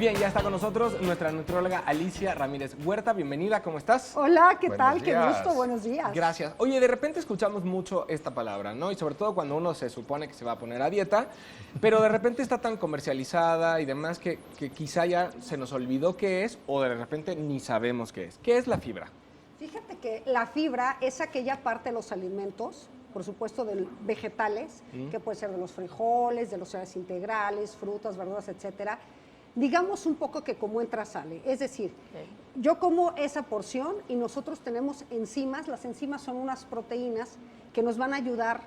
bien, ya está con nosotros nuestra nutrióloga Alicia Ramírez Huerta. Bienvenida, ¿cómo estás? Hola, ¿qué tal? Buenos Qué días. gusto, buenos días. Gracias. Oye, de repente escuchamos mucho esta palabra, ¿no? Y sobre todo cuando uno se supone que se va a poner a dieta, pero de repente está tan comercializada y demás que quizá ya se nos olvidó qué es o de repente ni sabemos qué es. ¿Qué es la fibra? Fíjate que la fibra es aquella parte de los alimentos, por supuesto de vegetales, que puede ser de los frijoles, de los cereales integrales, frutas, verduras, etcétera. Digamos un poco que como entra, sale. Es decir, yo como esa porción y nosotros tenemos enzimas. Las enzimas son unas proteínas que nos van a ayudar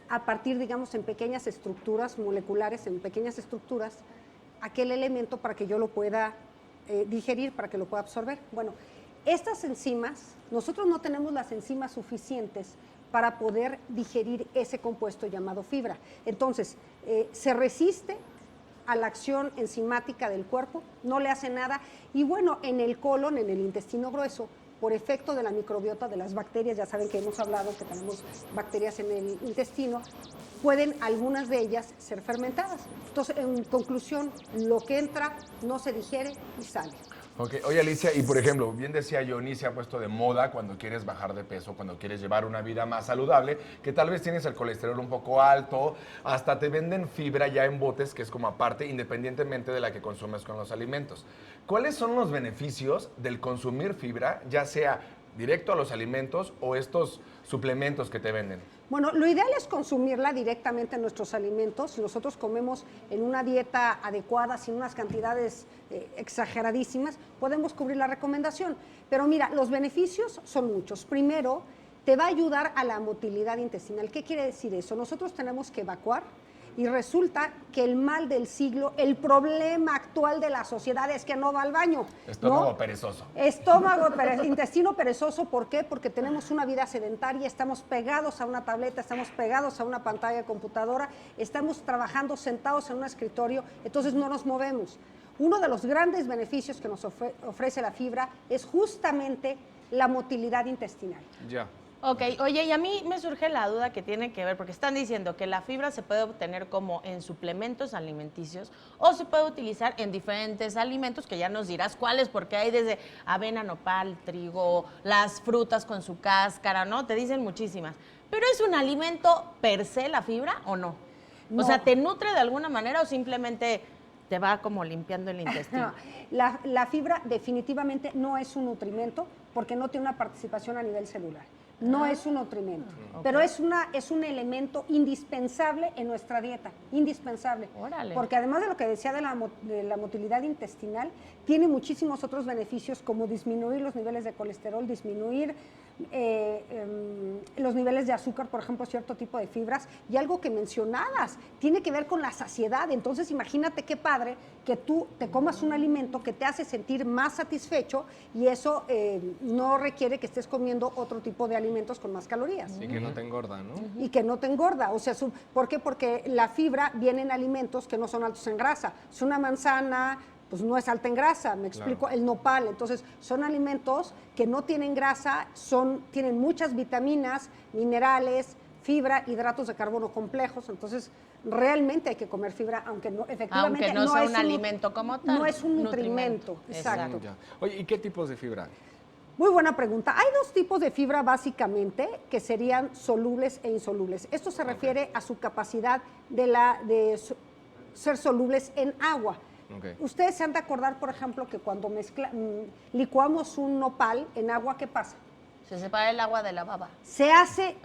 a partir, digamos, en pequeñas estructuras moleculares, en pequeñas estructuras, aquel elemento para que yo lo pueda digerir, para que lo pueda absorber. Bueno, estas enzimas, nosotros no tenemos las enzimas suficientes para poder digerir ese compuesto llamado fibra. Entonces, se resiste a la acción enzimática del cuerpo, no le hace nada. Y bueno, en el colon, en el intestino grueso, por efecto de la microbiota de las bacterias, ya saben que hemos hablado que tenemos bacterias en el intestino, pueden algunas de ellas ser fermentadas. Entonces, en conclusión, lo que entra no se digiere y sale. Okay. Oye, Alicia, y por ejemplo, bien decía Johnny, se ha puesto de moda cuando quieres bajar de peso, cuando quieres llevar una vida más saludable, que tal vez tienes el colesterol un poco alto, hasta te venden fibra ya en botes, que es como aparte, independientemente de la que consumes con los alimentos. ¿Cuáles son los beneficios del consumir fibra, ya sea directo a los alimentos o estos suplementos que te venden? Bueno, lo ideal es consumirla directamente en nuestros alimentos. Si nosotros comemos en una dieta adecuada, sin unas cantidades exageradísimas, podemos cubrir la recomendación. Pero mira, los beneficios son muchos. Primero, te va a ayudar a la motilidad intestinal. ¿Qué quiere decir eso? Nosotros tenemos que evacuar y resulta que el mal del siglo, el problema actual de la sociedad es que no va al baño. Estómago perezoso. Intestino perezoso, ¿por qué? Porque tenemos una vida sedentaria, estamos pegados a una tableta, estamos pegados a una pantalla de computadora, estamos trabajando sentados en un escritorio, entonces no nos movemos. Uno de los grandes beneficios que nos ofrece la fibra es justamente la motilidad intestinal. Ya. Ok, oye, y a mí me surge la duda que tiene que ver, porque están diciendo que la fibra se puede obtener como en suplementos alimenticios o se puede utilizar en diferentes alimentos, que ya nos dirás cuáles, porque hay desde avena, nopal, trigo, las frutas con su cáscara, ¿no? Te dicen muchísimas. ¿Pero es un alimento per se la fibra o no? No. O sea, ¿te nutre de alguna manera o simplemente te va como limpiando el intestino? La fibra definitivamente no es un nutrimento porque no tiene una participación a nivel celular. No es un nutrimento, pero es un elemento indispensable en nuestra dieta, indispensable. Órale. Porque además de lo que decía de la motilidad intestinal, tiene muchísimos otros beneficios como disminuir los niveles de colesterol, disminuir los niveles de azúcar, por ejemplo, cierto tipo de fibras, y algo que mencionabas, tiene que ver con la saciedad. Entonces imagínate qué padre que tú te comas un alimento que te hace sentir más satisfecho y eso no requiere que estés comiendo otro tipo de alimentos con más calorías. Y que no te engorda, ¿no? Y que no te engorda. O sea, ¿por qué? Porque la fibra viene en alimentos que no son altos en grasa. Es una manzana, pues no es alta en grasa, me explico, claro. El nopal. Entonces, son alimentos que no tienen grasa, tienen muchas vitaminas, minerales, fibra, hidratos de carbono complejos. Entonces, realmente hay que comer fibra, aunque no, efectivamente aunque no sea es un alimento como tal. No es un nutrimento. Exacto. Ya. Oye, ¿y qué tipos de fibra hay? Muy buena pregunta. Hay dos tipos de fibra básicamente que serían solubles e insolubles. Esto se refiere a su capacidad de ser solubles en agua. Okay. Ustedes se han de acordar, por ejemplo, que cuando licuamos un nopal en agua, ¿qué pasa? Se separa el agua de la baba. Se hace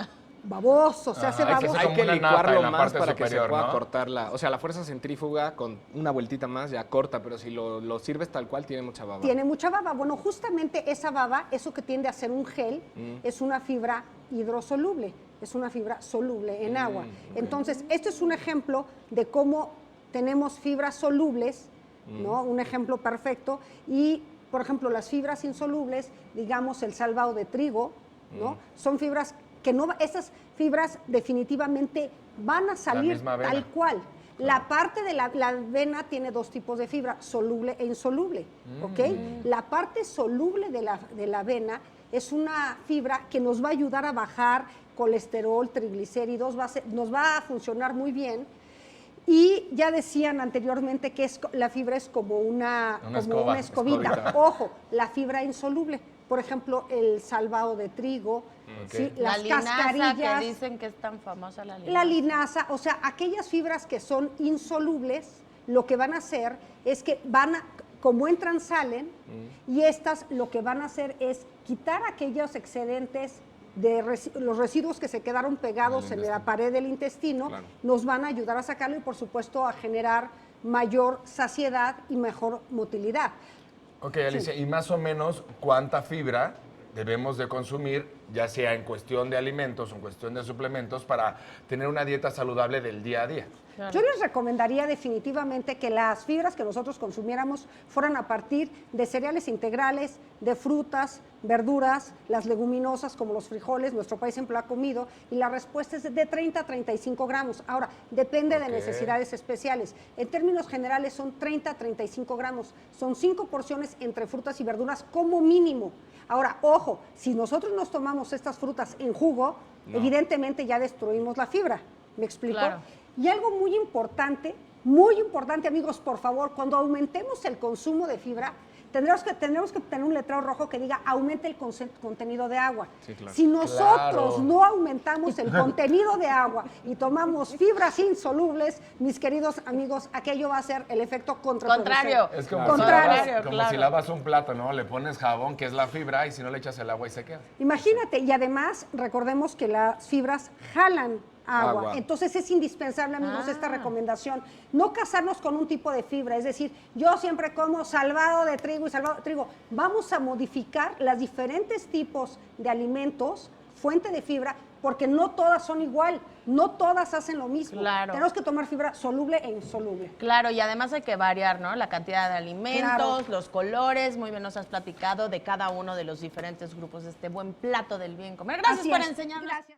baboso, se hace baboso. Hay que licuarlo más para superior, que se pueda ¿no? cortar o sea, la fuerza centrífuga con una vueltita más ya corta, pero si lo sirves tal cual tiene mucha baba. Tiene mucha baba. Bueno, justamente esa baba, eso que tiende a ser un gel, es una fibra hidrosoluble, es una fibra soluble en agua. Okay. Entonces, este es un ejemplo de cómo tenemos fibras solubles, ¿no? Un ejemplo perfecto. Y, por ejemplo, las fibras insolubles, digamos el salvado de trigo, ¿no? Son fibras que no, esas fibras definitivamente van a salir tal cual. La parte de la avena tiene dos tipos de fibra, soluble e insoluble, ¿ok? La parte soluble de la avena es una fibra que nos va a ayudar a bajar colesterol, triglicéridos, nos va a funcionar muy bien. Y ya decían anteriormente que la fibra es como Una como escoba, una escobita. escobita. Ojo, la fibra insoluble. Por ejemplo, el salvado de trigo, Ok. ¿sí? La Las linaza, cascarillas, que dicen que es tan famosa la linaza. la linaza, o sea, aquellas fibras que son insolubles, lo que van a hacer es que como entran, salen, y estas lo que van a hacer es quitar aquellos excedentes de los residuos que se quedaron pegados en la pared del intestino, Claro. nos van a ayudar a sacarlo y por supuesto a generar mayor saciedad y mejor motilidad. Ok, Alicia, ¿y más o menos cuánta fibra debemos de consumir, ya sea en cuestión de alimentos o en cuestión de suplementos, para tener una dieta saludable del día a día? Claro. Yo les recomendaría definitivamente que las fibras que nosotros consumiéramos fueran a partir de cereales integrales, de frutas, verduras, las leguminosas como los frijoles, nuestro país siempre lo ha comido, y la respuesta es de 30 a 35 gramos. Ahora, depende de Ok. necesidades especiales. En términos generales son 30 a 35 gramos. Son 5 porciones entre frutas y verduras como mínimo. Ahora, ojo, si nosotros nos tomamos estas frutas en jugo, evidentemente ya destruimos la fibra. ¿Me explico? Claro. Y algo muy importante, amigos, por favor, cuando aumentemos el consumo de fibra, tendremos que tener un letrero rojo que diga aumente el contenido de agua. Sí, claro. Si nosotros Claro. no aumentamos el contenido de agua y tomamos fibras insolubles, mis queridos amigos, aquello va a ser el efecto contraproducente. Contrario. Es como, Contrario. si, lavas, como Claro. si lavas un plato, ¿no? Le pones jabón, que es la fibra, y si no le echas el agua y se queda. Imagínate, y además recordemos que las fibras jalan agua. Agua. Entonces es indispensable, amigos, esta recomendación. No casarnos con un tipo de fibra, es decir, yo siempre como salvado de trigo y salvado de trigo. Vamos a modificar los diferentes tipos de alimentos, fuente de fibra, porque no todas son igual, no todas hacen lo mismo. Claro. Tenemos que tomar fibra soluble e insoluble. Claro, y además hay que variar, ¿no? La cantidad de alimentos, Claro. los colores. Muy bien nos has platicado de cada uno de los diferentes grupos de este buen plato del bien comer. Gracias Así por es. enseñarnos. Gracias.